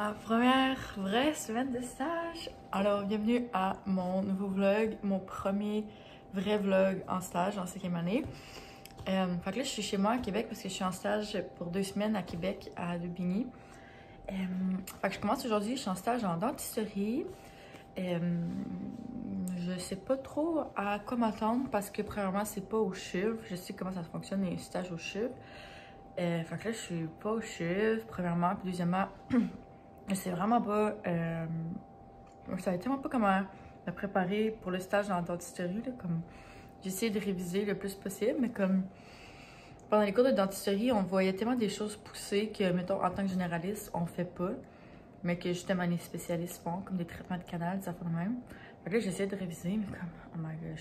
ma première vraie semaine de stage. Alors, bienvenue à mon nouveau vlog, mon premier vrai vlog en stage en 5e année. Fait que là, je suis chez moi à Québec parce que je suis en stage pour 2 semaines à Québec, à Lubigny. Fait que je commence aujourd'hui, je suis en stage en dentisterie. Je sais pas trop à quoi m'attendre parce que premièrement, c'est pas au CHUV. Je sais comment ça fonctionne les stages au CHUV. Fait que là, je suis pas au CHUV, premièrement. Puis deuxièmement, je sais vraiment pas. Je savais tellement pas comment me préparer pour le stage dans la dentisterie. Là, comme j'essaie de réviser le plus possible, mais comme pendant les cours de dentisterie, on voyait tellement des choses poussées que, mettons, en tant que généraliste, on fait pas, mais que justement les spécialistes font, comme des traitements de canal, des affaires de même. Fait que là, j'essaie de réviser, mais comme, oh my god,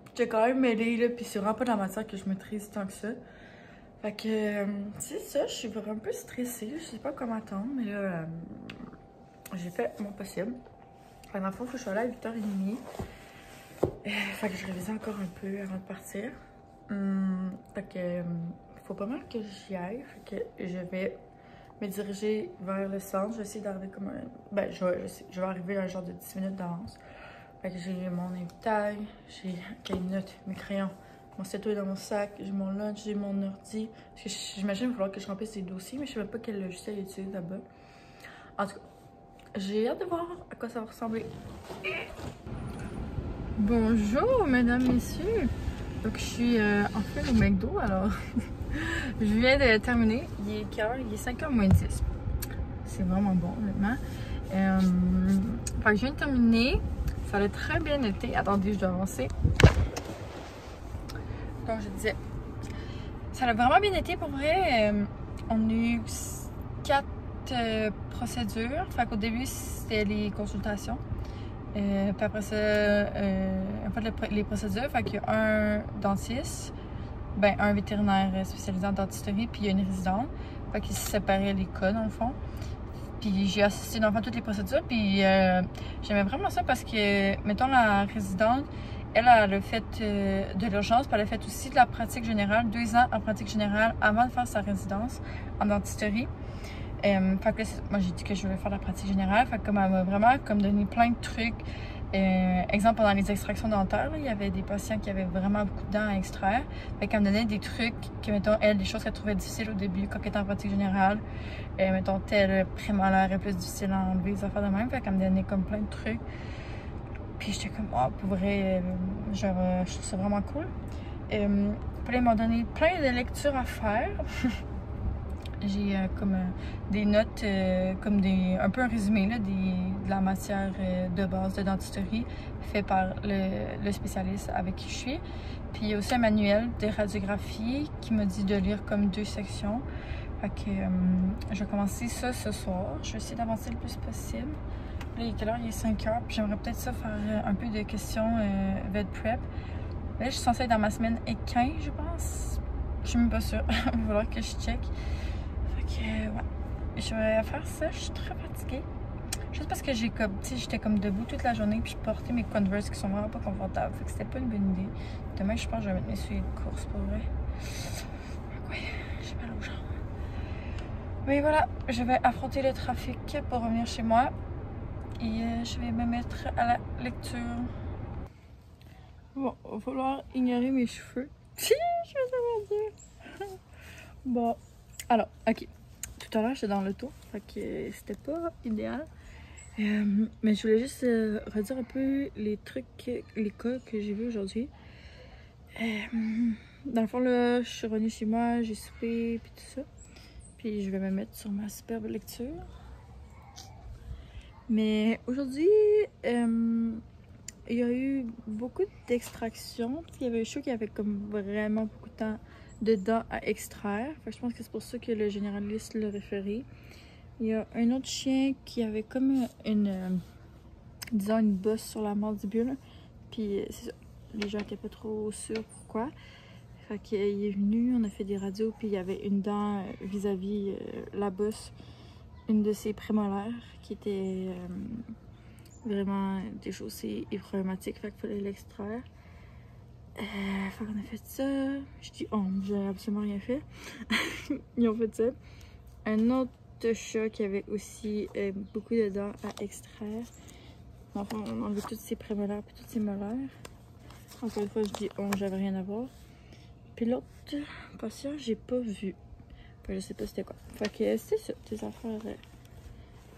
j'étais quand même mêlée, là, puis c'est vraiment pas de la matière que je maîtrise tant que ça. Fait que, c'est ça, je suis vraiment un peu stressée, je sais pas comment attendre, mais là, j'ai fait mon possible. Fait dans le fond, faut que je sois là à 8h30. Fait que je révisais encore un peu avant de partir. Fait que, faut pas mal que j'y aille. Fait que je vais me diriger vers le centre. Je vais essayer d'arriver comme un... Ben, je vais arriver un genre de 10 minutes d'avance. Fait que j'ai mon inventaire, j'ai une note, mes crayons, mon stylo est dans mon sac, j'ai mon lunch, j'ai mon ordi. Parce que j'imagine qu'il va falloir que je remplisse des dossiers, mais je sais même pas quel logiciel utiliser là-bas. En tout cas, j'ai hâte de voir à quoi ça va ressembler. Bonjour, mesdames, messieurs. Donc, je suis en fait au McDo, alors je viens de terminer. Il est quelle heure? Il est 5h moins 10. C'est vraiment bon, honnêtement. Fait que je viens de terminer. Ça a très bien été. Attendez, je dois avancer. Donc, je disais, ça a vraiment bien été pour vrai. On a eu 4 procédures. Fait qu'au début, c'était les consultations. Puis après ça, en fait, les procédures, fait qu'il y a un dentiste, ben un vétérinaire spécialisé en dentisterie, puis il y a une résidente. Fait qu'ils se séparaient les cas, dans le fond. Puis j'ai assisté dans le fond toutes les procédures, puis j'aimais vraiment ça parce que, mettons, la résidente, elle a fait de l'urgence, puis elle a fait aussi de la pratique générale, 2 ans en pratique générale avant de faire sa résidence en dentisterie. Fait que là, moi j'ai dit que je voulais faire la pratique générale. Fait que comme elle m'a vraiment comme donné plein de trucs. Exemple, pendant les extractions dentaires, là, il y avait des patients qui avaient vraiment beaucoup de dents à extraire. Fait qu'elle me donnait des trucs que, mettons, elle, des choses qu'elle trouvait difficiles au début quand elle était en pratique générale. Mettons, tel prémolaire est plus difficile à enlever, des affaires de même. Fait qu'elle me donnait comme plein de trucs. Puis j'étais comme, oh, pour vrai, genre, je trouve ça vraiment cool. Puis là, ils m'ont donné plein de lectures à faire. J'ai comme des notes, comme un peu un résumé là, de la matière de base de dentisterie fait par le spécialiste avec qui je suis. Puis il y a aussi un manuel de radiographie qui m'a dit de lire comme 2 sections. Fait que je vais commencer ça ce soir. Je vais essayer d'avancer le plus possible. Là, il est quelle heure? Il est 5h. Puis j'aimerais peut-être ça faire un peu de questions vet prep. Là, je suis censée être dans ma semaine et 15, je pense. Je suis même pas sûre. Il va falloir que je check. Ouais, je vais faire ça, je suis très fatiguée. Juste parce que j'étais comme debout toute la journée puis je portais mes Converse qui sont vraiment pas confortables. Fait que c'était pas une bonne idée. Demain, je pense que je vais mettre mes souliers de course pour vrai. Ouais, j'ai mal aux jambes. Mais voilà, je vais affronter le trafic pour revenir chez moi. Et je vais me mettre à la lecture. Bon, il va falloir ignorer mes cheveux. Je vais savoir dire. Bon, alors, ok. Tout à l'heure, j'étais dans l'auto, fait que c'était pas idéal. Mais je voulais juste redire un peu les trucs, les cas que j'ai vus aujourd'hui. Dans le fond, là, je suis revenue chez moi, j'ai soupé, puis tout ça. Puis je vais me mettre sur ma superbe lecture. Mais aujourd'hui, il y a eu beaucoup d'extractions. Il y avait un show qui avait comme vraiment beaucoup de temps de dents à extraire. Fait que je pense que c'est pour ça que le généraliste l'a référé. Il y a un autre chien qui avait comme disons une bosse sur la mandibule. Puis c'est ça, les gens étaient pas trop sûrs pourquoi. Fait qu'il est venu, on a fait des radios, puis il y avait une dent vis-à-vis la bosse, une de ses prémolaires qui était vraiment déchaussée et problématique. Fait qu'il fallait l'extraire. Fait qu'on a fait ça. Je dis j'ai absolument rien fait. Ils ont fait ça. Un autre chat qui avait aussi beaucoup de dents à extraire. Enfin, on a enlevé toutes ses prémolaires et toutes ses molaires. Encore une fois, je dis on, j'avais rien à voir. Puis l'autre patient, j'ai pas vu. Enfin, je sais pas c'était quoi. Fait que c'était ça, des affaires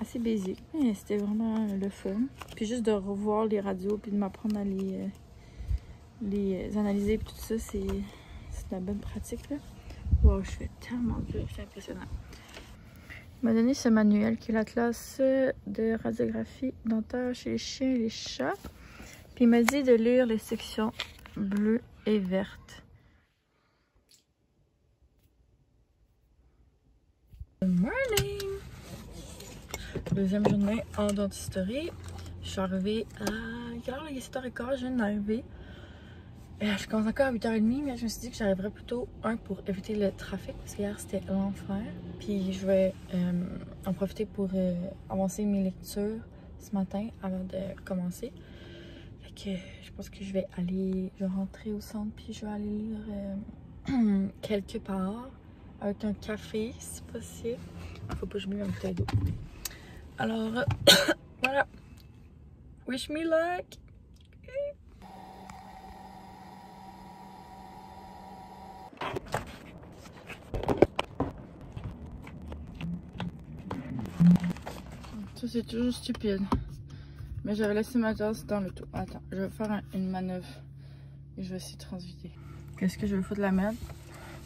assez basiques. Mais c'était vraiment le fun. Puis juste de revoir les radios puis de m'apprendre à les analyser et tout ça, c'est de la bonne pratique là. Wow, je fais tellement dur, c'est impressionnant. Il m'a donné ce manuel qui est la classe de radiographie dentaire chez les chiens et les chats. Puis il m'a dit de lire les sections bleues et vertes. Good morning! Deuxième journée en dentisterie. Je suis arrivée à... Quelle heure là? Il est 7h15, je viens d'arriver. Je commence encore à 8h30, mais je me suis dit que j'arriverais plutôt pour éviter le trafic, parce qu'hier c'était l'enfer. Puis je vais en profiter pour avancer mes lectures ce matin avant de commencer. Fait que je pense que je vais rentrer au centre, puis je vais aller lire quelque part avec un café si possible. Il faut pas que je mette ma bouteille d'eau. Alors voilà. Wish me luck! Ça c'est toujours stupide. Mais j'avais laissé ma tasse dans le tout. Attends, je vais faire une manœuvre. Et je vais essayer de transvider. Qu'est-ce que je vais foutre de la merde?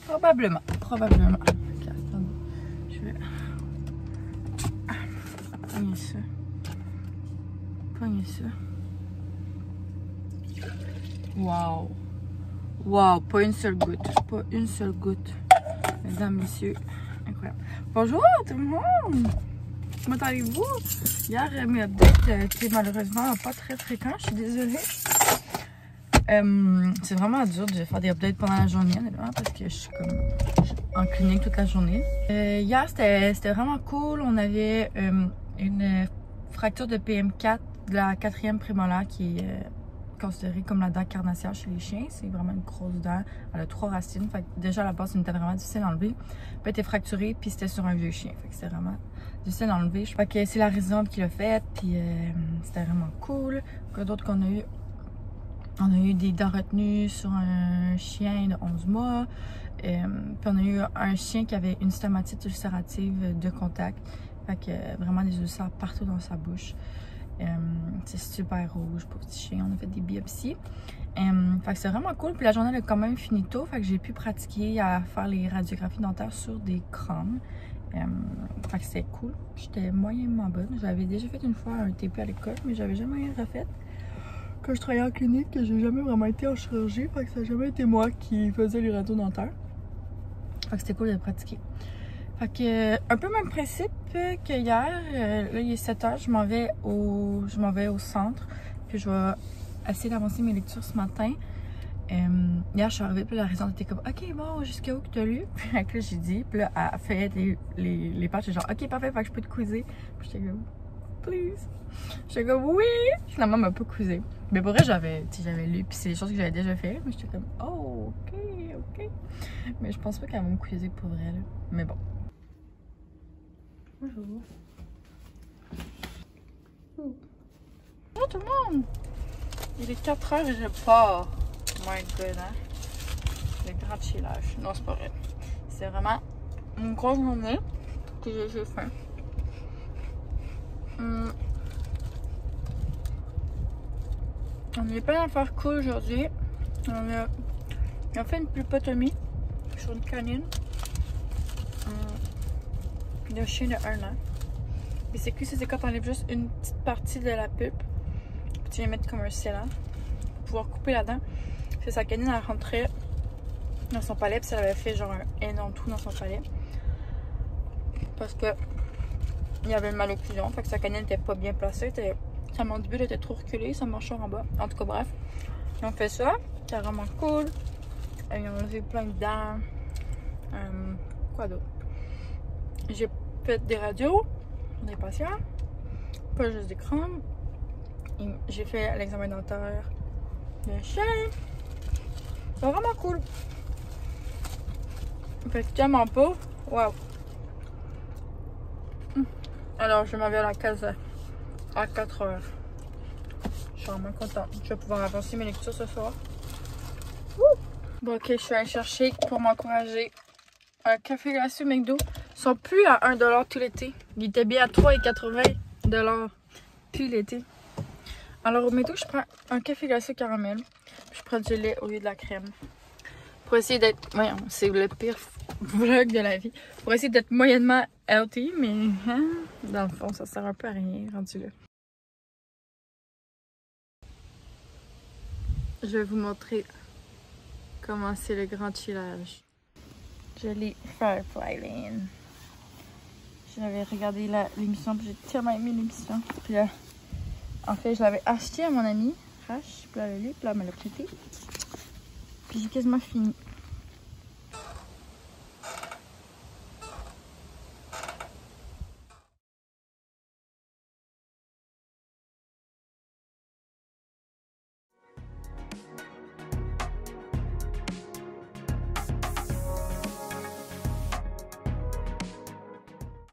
Probablement. Probablement. Ok, attendez. Je vais... Pogner ça. Pogner ça. Wow. Wow, pas une seule goutte. Pas une seule goutte. Mesdames, messieurs, incroyable. Bonjour tout le monde! Comment allez-vous? Hier, mes updates étaient malheureusement pas très fréquents, je suis désolée. C'est vraiment dur de faire des updates pendant la journée, honnêtement, parce que je suis comme en clinique toute la journée. Hier, c'était vraiment cool. On avait une fracture de PM4 de la 4e prémolaire qui est considérée comme la dent carnassière chez les chiens. C'est vraiment une grosse dent. Elle a 3 racines. Fait que déjà à la base, c'était vraiment difficile à enlever. Puis elle était fracturée, puis c'était sur un vieux chien. Fait que c'était vraiment difficile à enlever. Fait que c'est la résidente qui l'a fait, puis c'était vraiment cool. Quoi d'autre qu'on a eu? On a eu des dents retenues sur un chien de 11 mois. Puis on a eu un chien qui avait une stomatite ulcérative de contact. Fait que vraiment des ulcères partout dans sa bouche. C'est super rouge pour petit chien. On a fait des biopsies. Fait que c'est vraiment cool. Puis la journée elle a quand même fini tôt. Fait que j'ai pu pratiquer à faire les radiographies dentaires sur des crânes. Fait que c'était cool. J'étais moyennement bonne. J'avais déjà fait une fois un TP à l'école, mais j'avais jamais rien refait. Quand je travaillais en clinique, j'ai jamais vraiment été en chirurgie. Fait que ça n'a jamais été moi qui faisais les radios dentaires. Fait que c'était cool de pratiquer. Fait que un peu même principe que hier. Là il est 7h, je m'en vais au centre. Puis je vais essayer d'avancer mes lectures ce matin. Hier je suis arrivée, puis la résidente était comme ok bon, jusqu'à où que tu as lu? Puis là j'ai dit, puis là elle fait les pages, j'ai genre ok parfait, fait que je peux te quizer. Puis j'étais comme please. J'étais comme oui! Finalement elle m'a pas quizzé. Mais pour vrai j'avais lu, puis c'est des choses que j'avais déjà fait. Mais j'étais comme oh ok. Mais je pense pas qu'elle va me quizer pour vrai là. Mais bon. Bonjour. Bonjour tout le monde! Il est 4h et je pars. My god, hein? Le grand chillage. Non, c'est pas vrai. C'est vraiment une grosse journée que j'ai faim. On est plein d'affaires cool aujourd'hui. On a fait une pulpotomie sur une canine d'un chien de 1 an. Et c'est que c'est quand on enlève juste une petite partie de la pulpe. Puis tu viens mettre comme un scellant pour pouvoir couper la dent. C'est sa canine, elle rentrait dans son palais, puis ça avait fait genre un énorme trou dans son palais. Parce que il y avait une malocclusion, fait que sa canine n'était pas bien placée. Sa mandibule était trop reculée, sa mâchoire en bas. En tout cas, bref. Ils ont fait ça, c'était vraiment cool. Ils ont enlevé plein de dents. Quoi d'autre? J'ai fait des radios pour des patients, pas juste des crânes. J'ai fait l'examen dentaire d'un chien. C'est vraiment cool. Fait que tellement pas. Wow. Alors, je m'en vais à la case à 4 heures. Je suis vraiment contente. Je vais pouvoir avancer mes lectures ce soir. Wouh! Bon, ok, je suis allée chercher pour m'encourager un café glacé au McDo. Ils sont plus à 1$ tout l'été. Ils étaient bien à 3,80$ tout l'été. Alors, au McDo, je prends un café glacé caramel. Je prends du lait au lieu de la crème. Pour essayer d'être... Voyons, c'est le pire vlog de la vie. Pour essayer d'être moyennement healthy, mais hein, dans le fond, ça sert un peu à rien rendu là. Je vais vous montrer comment c'est le grand chillage. Jolie Firefly Lane. J'avais regardé l'émission, puis j'ai tellement aimé l'émission. Puis là, en fait, je l'avais acheté à mon ami, Rash, puis là, elle l'a lu, puis là, elle me l'a prêté. Puis j'ai quasiment fini.